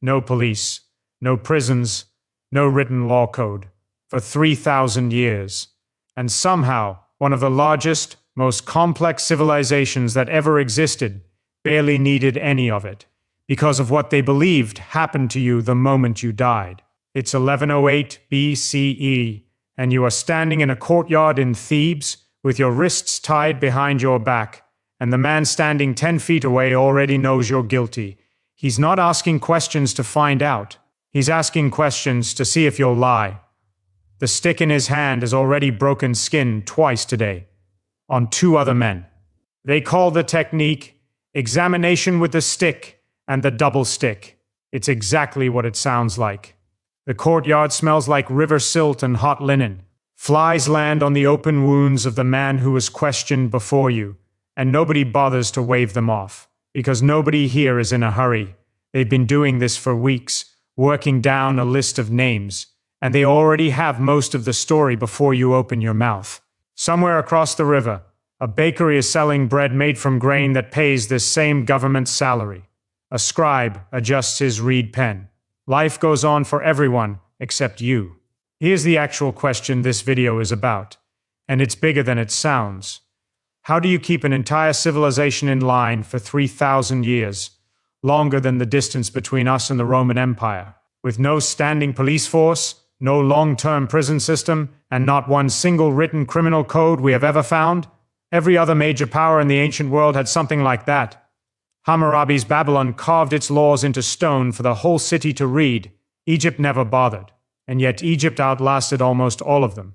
no police, no prisons, no written law code, for 3,000 years. And somehow, one of the largest, most complex civilizations that ever existed barely needed any of it, because of what they believed happened to you the moment you died. It's 1108 BCE, and you are standing in a courtyard in Thebes with your wrists tied behind your back, and the man standing 10 feet away already knows you're guilty. He's not asking questions to find out. He's asking questions to see if you'll lie. The stick in his hand has already broken skin twice today, on 2 other men. They call the technique examination with the stick and the double stick. It's exactly what it sounds like. The courtyard smells like river silt and hot linen. Flies land on the open wounds of the man who was questioned before you, and nobody bothers to wave them off, because nobody here is in a hurry. They've been doing this for weeks, working down a list of names, and they already have most of the story before you open your mouth. Somewhere across the river, a bakery is selling bread made from grain that pays this same government salary. A scribe adjusts his reed pen. Life goes on for everyone except you. Here's the actual question this video is about, and it's bigger than it sounds. How do you keep an entire civilization in line for 3,000 years, longer than the distance between us and the Roman Empire, with no standing police force, no long-term prison system, and not one single written criminal code we have ever found? Every other major power in the ancient world had something like that. Hammurabi's Babylon carved its laws into stone for the whole city to read. Egypt never bothered, and yet Egypt outlasted almost all of them.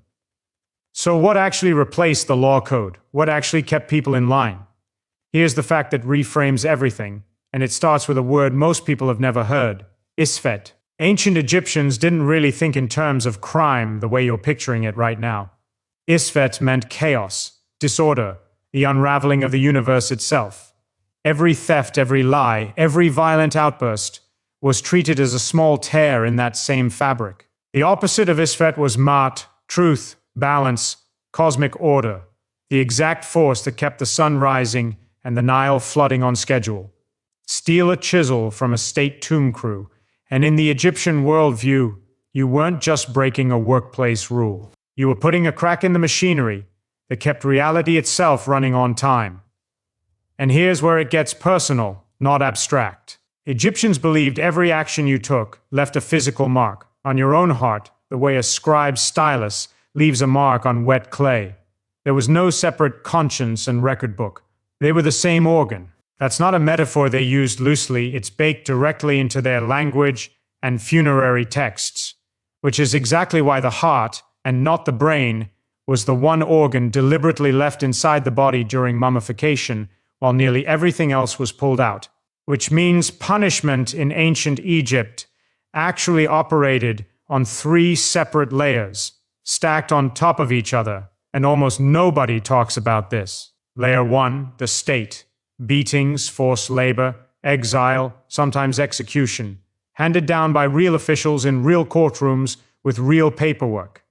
So what actually replaced the law code? What actually kept people in line? Here's the fact that reframes everything, and it starts with a word most people have never heard: Isfet. Ancient Egyptians didn't really think in terms of crime the way you're picturing it right now. Isfet meant chaos, disorder, the unraveling of the universe itself. Every theft, every lie, every violent outburst was treated as a small tear in that same fabric. The opposite of Isfet was Maat, truth, balance, cosmic order, the exact force that kept the sun rising and the Nile flooding on schedule. Steal a chisel from a state tomb crew, and in the Egyptian worldview, you weren't just breaking a workplace rule. You were putting a crack in the machinery that kept reality itself running on time. And here's where it gets personal, not abstract. Egyptians believed every action you took left a physical mark on your own heart, the way a scribe's stylus leaves a mark on wet clay. There was no separate conscience and record book. They were the same organ. That's not a metaphor they used loosely. It's baked directly into their language and funerary texts, which is exactly why the heart, and not the brain, was the one organ deliberately left inside the body during mummification, while nearly everything else was pulled out. Which means punishment in ancient Egypt actually operated on 3 separate layers, stacked on top of each other, and almost nobody talks about this. Layer 1, the state. Beatings, forced labor, exile, sometimes execution, handed down by real officials in real courtrooms with real paperwork.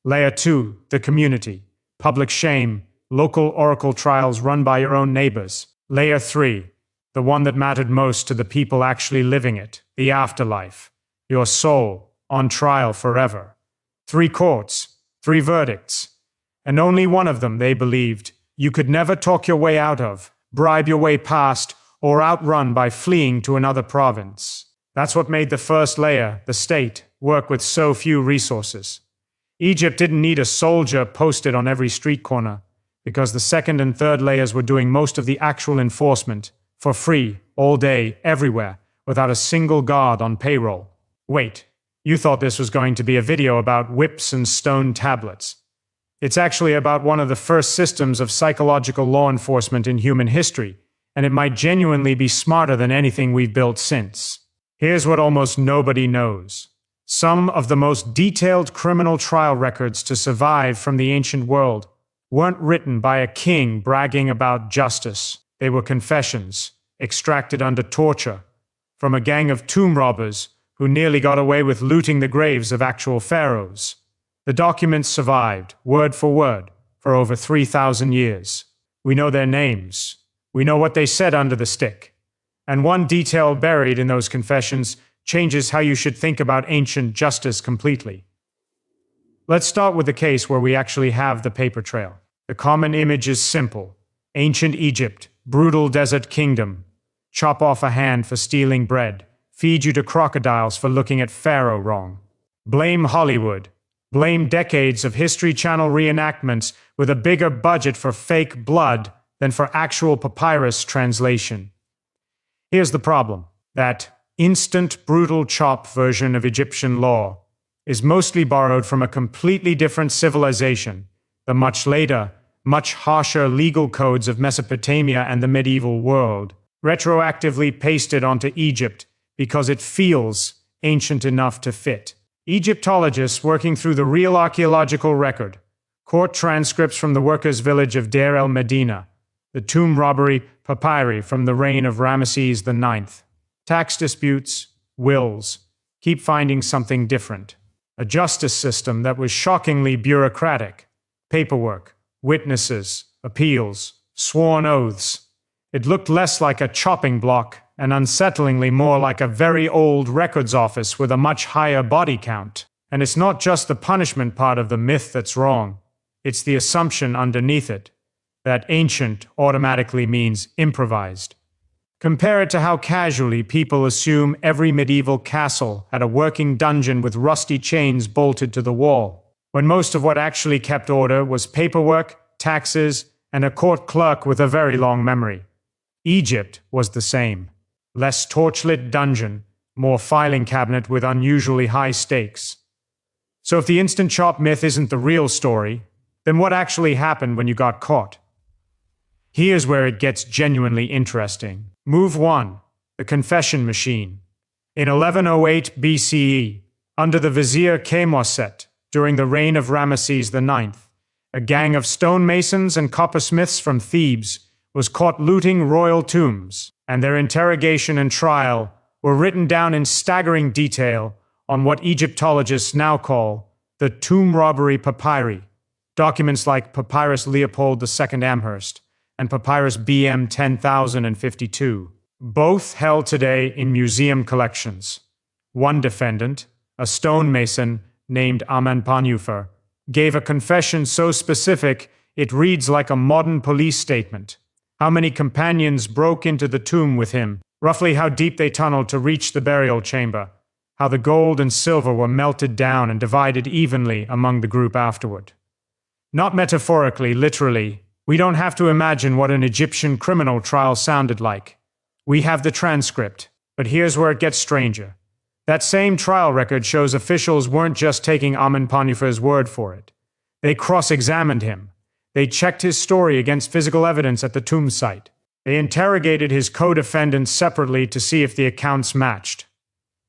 Layer 2, the community. Public shame, local oracle trials run by your own neighbors. Layer 3, the one that mattered most to the people actually living it, the afterlife. Your soul, on trial forever. 3 courts, 3 verdicts, and only one of them, they believed, you could never talk your way out of, bribe your way past, or outrun by fleeing to another province. That's what made the first layer, the state, work with so few resources. Egypt didn't need a soldier posted on every street corner, because the second and third layers were doing most of the actual enforcement, for free, all day, everywhere, without a single guard on payroll. Wait, you thought this was going to be a video about whips and stone tablets. It's actually about one of the first systems of psychological law enforcement in human history, and it might genuinely be smarter than anything we've built since. Here's what almost nobody knows. Some of the most detailed criminal trial records to survive from the ancient world weren't written by a king bragging about justice. They were confessions, extracted under torture, from a gang of tomb robbers who nearly got away with looting the graves of actual pharaohs. The documents survived, word for over 3,000 years. We know their names. We know what they said under the stick. And one detail buried in those confessions changes how you should think about ancient justice completely. Let's start with the case where we actually have the paper trail. The common image is simple. Ancient Egypt, brutal desert kingdom. Chop off a hand for stealing bread. Feed you to crocodiles for looking at Pharaoh wrong. Blame Hollywood. Blame decades of History Channel reenactments with a bigger budget for fake blood than for actual papyrus translation. Here's the problem. That instant, brutal chop version of Egyptian law is mostly borrowed from a completely different civilization, the much later, much harsher legal codes of Mesopotamia and the medieval world, retroactively pasted onto Egypt because it feels ancient enough to fit. Egyptologists working through the real archaeological record, court transcripts from the workers' village of Deir el-Medina, the Tomb Robbery Papyri from the reign of Ramesses IX, tax disputes, wills, keep finding something different. A justice system that was shockingly bureaucratic. Paperwork, witnesses, appeals, sworn oaths. It looked less like a chopping block and unsettlingly more like a very old records office with a much higher body count. And it's not just the punishment part of the myth that's wrong. It's the assumption underneath it, that ancient automatically means improvised. Compare it to how casually people assume every medieval castle had a working dungeon with rusty chains bolted to the wall, when most of what actually kept order was paperwork, taxes, and a court clerk with a very long memory. Egypt was the same. Less torchlit dungeon, more filing cabinet with unusually high stakes. So if the instant chop myth isn't the real story, then what actually happened when you got caught? Here's where it gets genuinely interesting. Move 1. The confession machine. In 1108 BCE, under the vizier Khemoset, during the reign of Ramesses IX, a gang of stonemasons and coppersmiths from Thebes was caught looting royal tombs, and their interrogation and trial were written down in staggering detail on what Egyptologists now call the Tomb Robbery Papyri, documents like Papyrus Leopold II Amherst and Papyrus BM 10,052, both held today in museum collections. One defendant, a stonemason named Amenpanufer, gave a confession so specific it reads like a modern police statement. How many companions broke into the tomb with him, roughly how deep they tunneled to reach the burial chamber, how the gold and silver were melted down and divided evenly among the group afterward. Not metaphorically, literally, we don't have to imagine what an Egyptian criminal trial sounded like. We have the transcript, but here's where it gets stranger. That same trial record shows officials weren't just taking Amenpanufer's word for it. They cross-examined him. They checked his story against physical evidence at the tomb site. They interrogated his co-defendants separately to see if the accounts matched.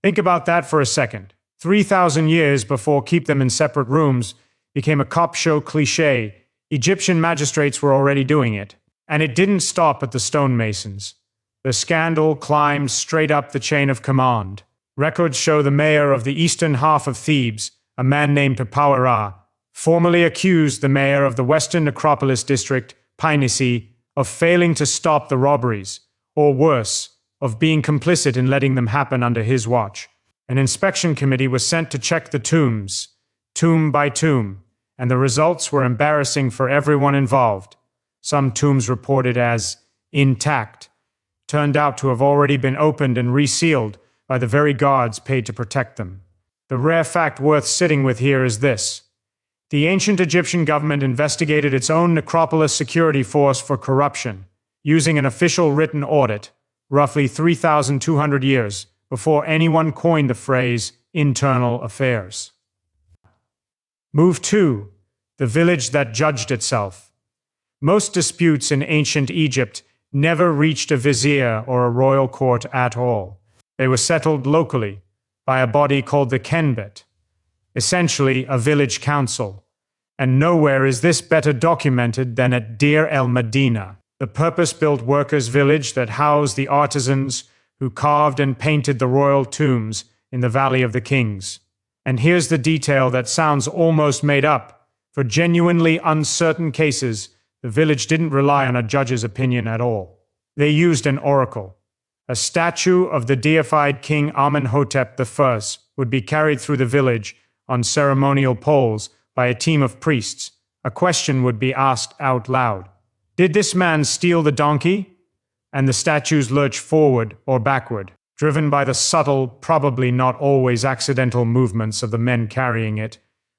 Think about that for a second. 3,000 years before keep them in separate rooms became a cop show cliché, Egyptian magistrates were already doing it. And it didn't stop at the stonemasons. The scandal climbed straight up the chain of command. Records show the mayor of the eastern half of Thebes, a man named Papyri, formally accused the mayor of the western necropolis district, Pinisi, of failing to stop the robberies, or worse, of being complicit in letting them happen under his watch. An inspection committee was sent to check the tombs, tomb by tomb, and the results were embarrassing for everyone involved. Some tombs reported as intact turned out to have already been opened and resealed by the very guards paid to protect them. The rare fact worth sitting with here is this. The ancient Egyptian government investigated its own necropolis security force for corruption, using an official written audit, roughly 3,200 years before anyone coined the phrase internal affairs. Move 2. The village that judged itself. Most disputes in ancient Egypt never reached a vizier or a royal court at all. They were settled locally by a body called the Kenbet, essentially a village council. And nowhere is this better documented than at Deir el-Medina, the purpose-built workers' village that housed the artisans who carved and painted the royal tombs in the Valley of the Kings. And here's the detail that sounds almost made up. For genuinely uncertain cases, the village didn't rely on a judge's opinion at all. They used an oracle, A statue of the deified King Amenhotep I would be carried through the village on ceremonial poles by a team of priests. A question would be asked out loud. Did this man steal the donkey? And the statues lurch forward or backward, driven by the subtle, probably not always accidental movements of the men carrying it,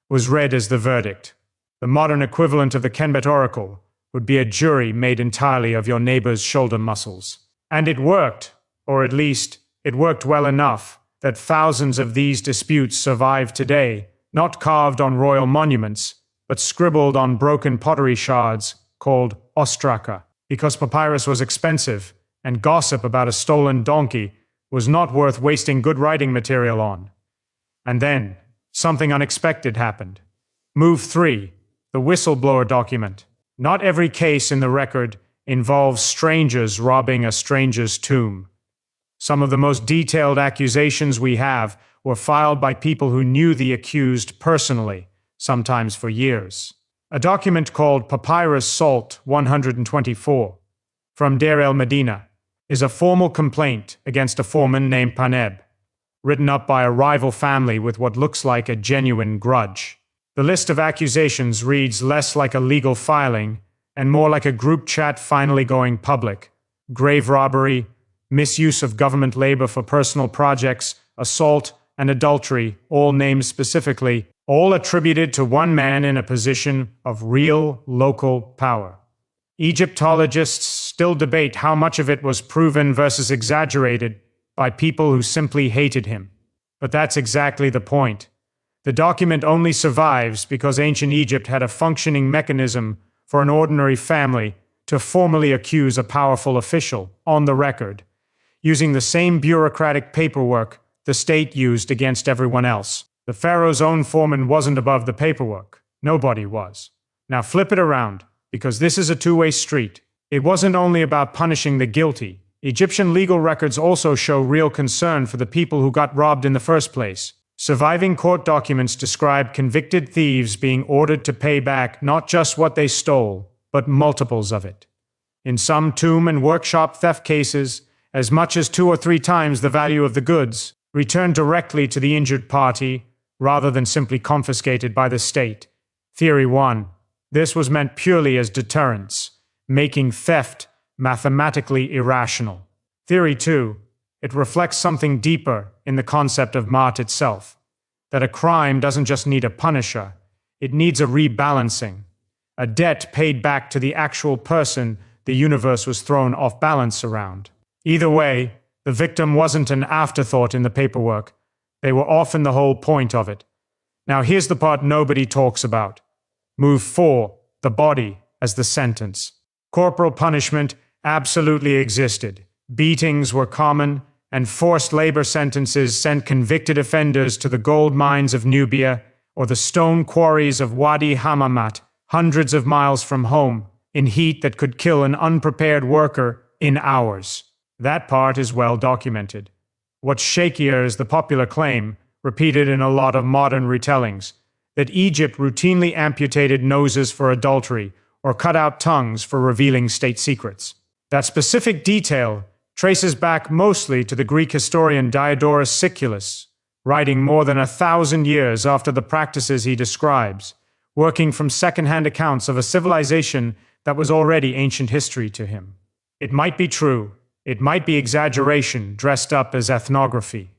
was read as the verdict. The modern equivalent of the Kenbet oracle would be a jury made entirely of your neighbor's shoulder muscles. And it worked, or at least, it worked well enough that thousands of these disputes survive today, not carved on royal monuments, but scribbled on broken pottery shards called ostraka, because papyrus was expensive, and gossip about a stolen donkey was not worth wasting good writing material on. And then, something unexpected happened. Move 3, the whistleblower document. Not every case in the record involves strangers robbing a stranger's tomb. Some of the most detailed accusations we have were filed by people who knew the accused personally, sometimes for years. A document called Papyrus Salt 124 from Deir el-Medina is a formal complaint against a foreman named Paneb, written up by a rival family with what looks like a genuine grudge. The list of accusations reads less like a legal filing and more like a group chat finally going public. Grave robbery, misuse of government labor for personal projects, assault, and adultery, all named specifically, all attributed to one man in a position of real local power. Egyptologists still debate how much of it was proven versus exaggerated by people who simply hated him. But that's exactly the point. The document only survives because ancient Egypt had a functioning mechanism for an ordinary family to formally accuse a powerful official on the record, using the same bureaucratic paperwork the state used against everyone else. The pharaoh's own foreman wasn't above the paperwork. Nobody was. Now flip it around, because this is a two-way street. It wasn't only about punishing the guilty. Egyptian legal records also show real concern for the people who got robbed in the first place. Surviving court documents describe convicted thieves being ordered to pay back not just what they stole, but multiples of it. In some tomb and workshop theft cases, as much as 2 or 3 times the value of the goods, returned directly to the injured party, rather than simply confiscated by the state. Theory 1. This was meant purely as deterrence, making theft mathematically irrational. Theory 2. It reflects something deeper in the concept of Ma'at itself, that a crime doesn't just need a punisher, it needs a rebalancing, a debt paid back to the actual person the universe was thrown off balance around. Either way, the victim wasn't an afterthought in the paperwork. They were often the whole point of it. Now here's the part nobody talks about. Move 4, the body as the sentence. Corporal punishment absolutely existed. Beatings were common, and forced labor sentences sent convicted offenders to the gold mines of Nubia or the stone quarries of Wadi Hammamat, hundreds of miles from home, in heat that could kill an unprepared worker in hours. That part is well documented. What's shakier is the popular claim, repeated in a lot of modern retellings, that Egypt routinely amputated noses for adultery or cut out tongues for revealing state secrets. That specific detail traces back mostly to the Greek historian Diodorus Siculus, writing more than 1,000 years after the practices he describes, working from second-hand accounts of a civilization that was already ancient history to him. It might be true. It might be exaggeration dressed up as ethnography.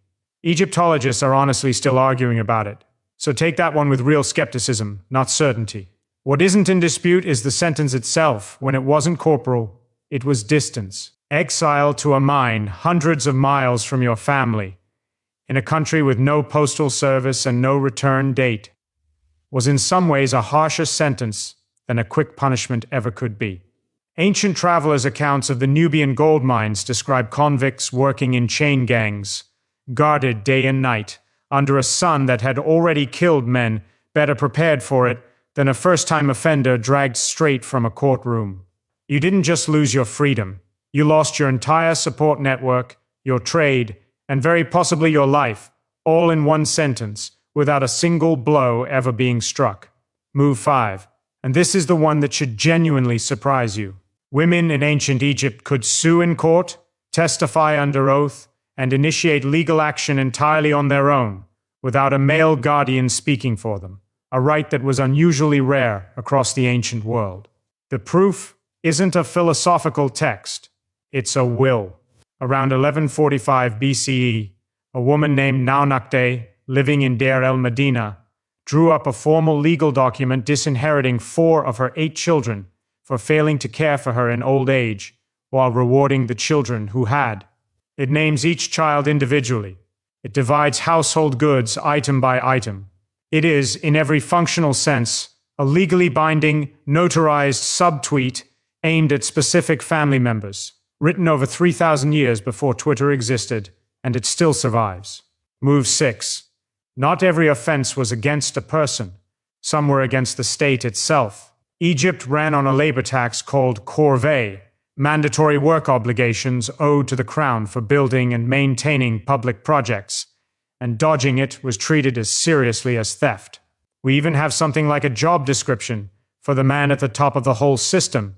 Egyptologists are honestly still arguing about it, so take that one with real skepticism, not certainty. What isn't in dispute is the sentence itself. When it wasn't corporal, it was distance. Exile to a mine hundreds of miles from your family, in a country with no postal service and no return date, was in some ways a harsher sentence than a quick punishment ever could be. Ancient travelers' accounts of the Nubian gold mines describe convicts working in chain gangs, guarded day and night, under a sun that had already killed men better prepared for it than a first-time offender dragged straight from a courtroom. You didn't just lose your freedom. You lost your entire support network, your trade, and very possibly your life, all in one sentence, without a single blow ever being struck. Move 5. And this is the one that should genuinely surprise you. Women in ancient Egypt could sue in court, testify under oath, and initiate legal action entirely on their own, without a male guardian speaking for them, a right that was unusually rare across the ancient world. The proof isn't a philosophical text, it's a will. Around 1145 BCE, a woman named Naunakte, living in Deir el-Medina, drew up a formal legal document disinheriting 4 of her 8 children for failing to care for her in old age, while rewarding the children who had. It names each child individually. It divides household goods item by item. It is, in every functional sense, a legally binding, notarized subtweet aimed at specific family members, written over 3,000 years before Twitter existed, and it still survives. Move 6. Not every offense was against a person. Some were against the state itself. Egypt ran on a labor tax called corvée, mandatory work obligations owed to the crown for building and maintaining public projects, and dodging it was treated as seriously as theft. We even have something like a job description for the man at the top of the whole system,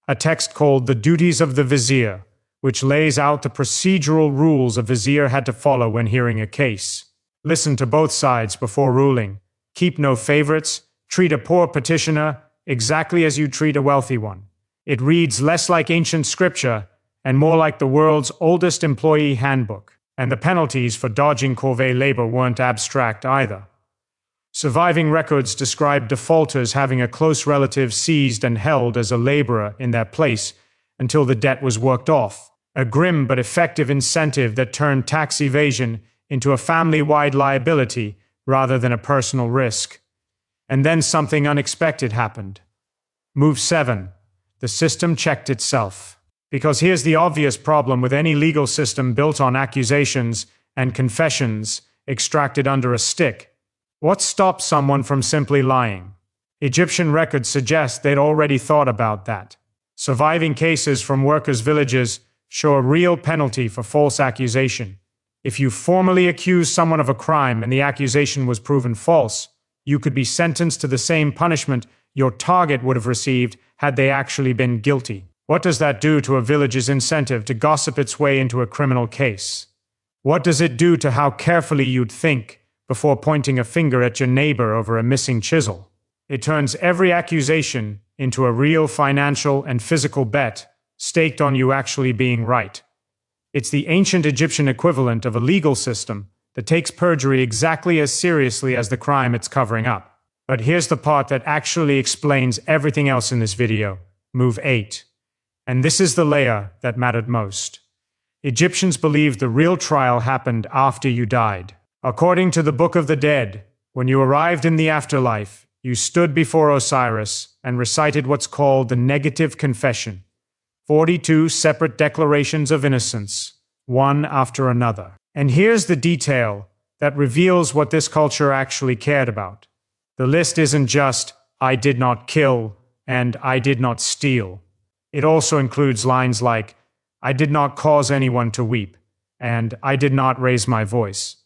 a text called The Duties of the Vizier, which lays out the procedural rules a vizier had to follow when hearing a case. Listen to both sides before ruling. Keep no favorites. Treat a poor petitioner exactly as you treat a wealthy one. It reads less like ancient scripture and more like the world's oldest employee handbook. And the penalties for dodging corvée labor weren't abstract either. Surviving records describe defaulters having a close relative seized and held as a laborer in their place until the debt was worked off. A grim but effective incentive that turned tax evasion into a family-wide liability rather than a personal risk. And then something unexpected happened. Move 7. The system checked itself. Because here's the obvious problem with any legal system built on accusations and confessions extracted under a stick. What stops someone from simply lying? Egyptian records suggest they'd already thought about that. Surviving cases from workers' villages show a real penalty for false accusation. If you formally accuse someone of a crime and the accusation was proven false, you could be sentenced to the same punishment your target would have received had they actually been guilty. What does that do to a village's incentive to gossip its way into a criminal case? What does it do to how carefully you'd think before pointing a finger at your neighbor over a missing chisel? It turns every accusation into a real financial and physical bet staked on you actually being right. It's the ancient Egyptian equivalent of a legal system that takes perjury exactly as seriously as the crime it's covering up. But here's the part that actually explains everything else in this video. Move 8. And this is the layer that mattered most. Egyptians believed the real trial happened after you died. According to the Book of the Dead, when you arrived in the afterlife, you stood before Osiris and recited what's called the negative confession. 42 separate declarations of innocence, one after another. And here's the detail that reveals what this culture actually cared about. The list isn't just, I did not kill and I did not steal. It also includes lines like, I did not cause anyone to weep, and I did not raise my voice.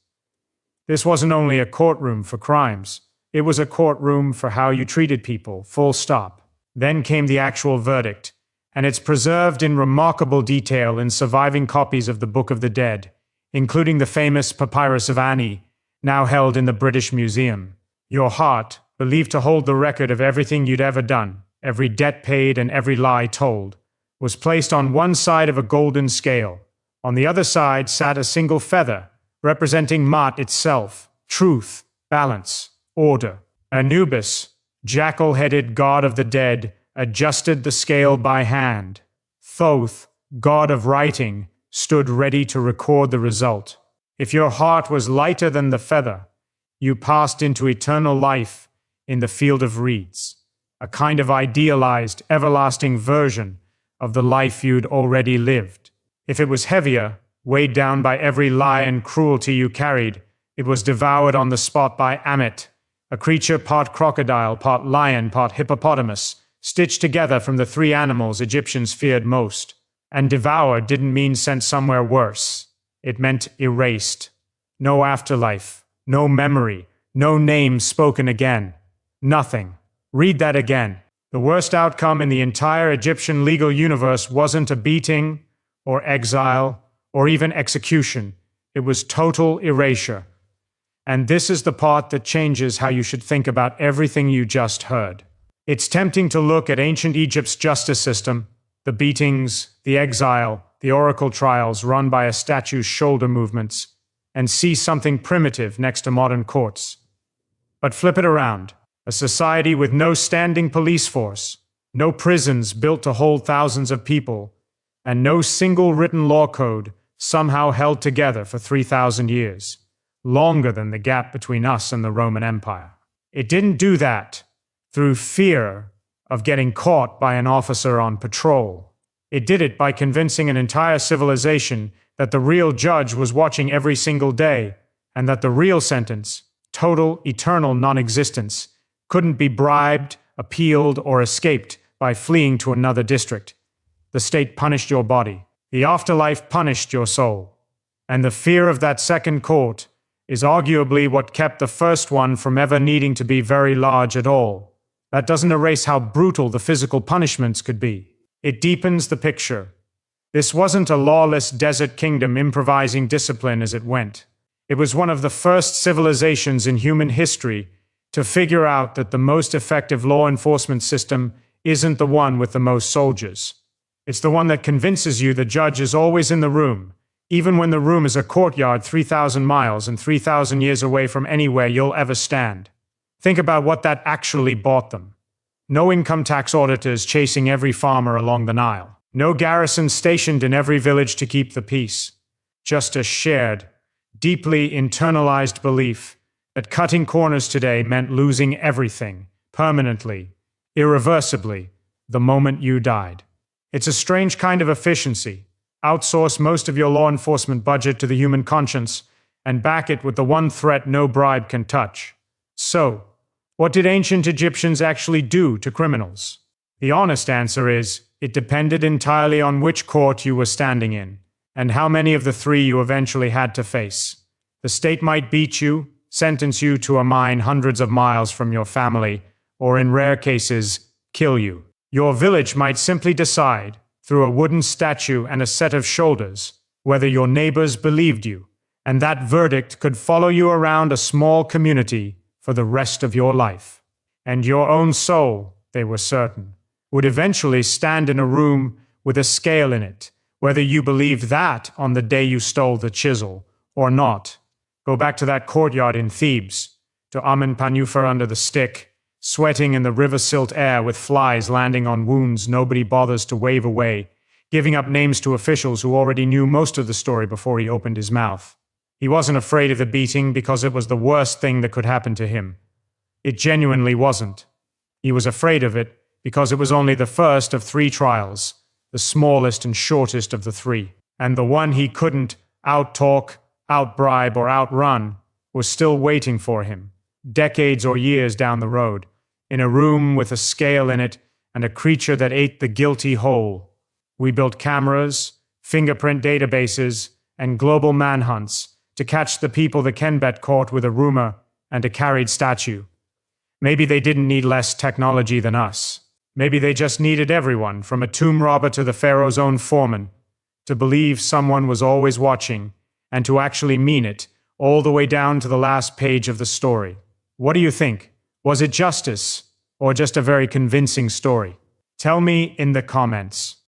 This wasn't only a courtroom for crimes, it was a courtroom for how you treated people, full stop. Then came the actual verdict, and it's preserved in remarkable detail in surviving copies of the Book of the Dead, including the famous Papyrus of Ani, now held in the British Museum. Your heart, believed to hold the record of everything you'd ever done, every debt paid and every lie told, was placed on one side of a golden scale. On the other side sat a single feather, representing Maat itself, truth, balance, order. Anubis, jackal-headed god of the dead, adjusted the scale by hand. Thoth, god of writing, stood ready to record the result. If your heart was lighter than the feather, you passed into eternal life in the field of reeds, a kind of idealized, everlasting version of the life you'd already lived. If it was heavier, weighed down by every lie and cruelty you carried, it was devoured on the spot by Amet, a creature part crocodile, part lion, part hippopotamus, stitched together from the 3 animals Egyptians feared most. And devoured didn't mean sent somewhere worse. It meant erased. No afterlife, no memory, no name spoken again. Nothing. Read that again. The worst outcome in the entire Egyptian legal universe wasn't a beating or exile, or even execution. It was total erasure. And this is the part that changes how you should think about everything you just heard. It's tempting to look at ancient Egypt's justice system, the beatings, the exile, the oracle trials run by a statue's shoulder movements, and see something primitive next to modern courts. But flip it around. A society with no standing police force, no prisons built to hold thousands of people, and no single written law code somehow held together for 3,000 years, longer than the gap between us and the Roman Empire. It didn't do that through fear of getting caught by an officer on patrol. It did it by convincing an entire civilization that the real judge was watching every single day, and that the real sentence, total, eternal non-existence, couldn't be bribed, appealed, or escaped by fleeing to another district. The state punished your body. The afterlife punished your soul. And the fear of that second court is arguably what kept the first one from ever needing to be very large at all. That doesn't erase how brutal the physical punishments could be. It deepens the picture. This wasn't a lawless desert kingdom improvising discipline as it went. It was one of the first civilizations in human history to figure out that the most effective law enforcement system isn't the one with the most soldiers. It's the one that convinces you the judge is always in the room, even when the room is a courtyard 3,000 miles and 3,000 years away from anywhere you'll ever stand. Think about what that actually bought them. No income tax auditors chasing every farmer along the Nile. No garrison stationed in every village to keep the peace. Just a shared, deeply internalized belief that cutting corners today meant losing everything, permanently, irreversibly, the moment you died. It's a strange kind of efficiency. Outsource most of your law enforcement budget to the human conscience and back it with the one threat no bribe can touch. So, what did ancient Egyptians actually do to criminals? The honest answer is, it depended entirely on which court you were standing in, and how many of the three you eventually had to face. The state might beat you, sentence you to a mine hundreds of miles from your family, or in rare cases, kill you. Your village might simply decide, through a wooden statue and a set of shoulders, whether your neighbors believed you, and that verdict could follow you around a small community for the rest of your life. And your own soul, they were certain, would eventually stand in a room with a scale in it, whether you believed that on the day you stole the chisel or not. Go back to that courtyard in Thebes, to Amenpanufer under the stick, sweating in the river-silt air with flies landing on wounds nobody bothers to wave away, giving up names to officials who already knew most of the story before he opened his mouth. He wasn't afraid of the beating because it was the worst thing that could happen to him. It genuinely wasn't. He was afraid of it because it was only the first of 3 trials, the smallest and shortest of the 3, and the one he couldn't out-talk, out-bribe, or outrun was still waiting for him, decades or years down the road, in a room with a scale in it and a creature that ate the guilty whole. We built cameras, fingerprint databases, and global manhunts to catch the people the Kenbet caught with a rumor and a carried statue. Maybe they didn't need less technology than us. Maybe they just needed everyone, from a tomb robber to the pharaoh's own foreman, to believe someone was always watching, and to actually mean it, all the way down to the last page of the story. What do you think? Was it justice, or just a very convincing story? Tell me in the comments.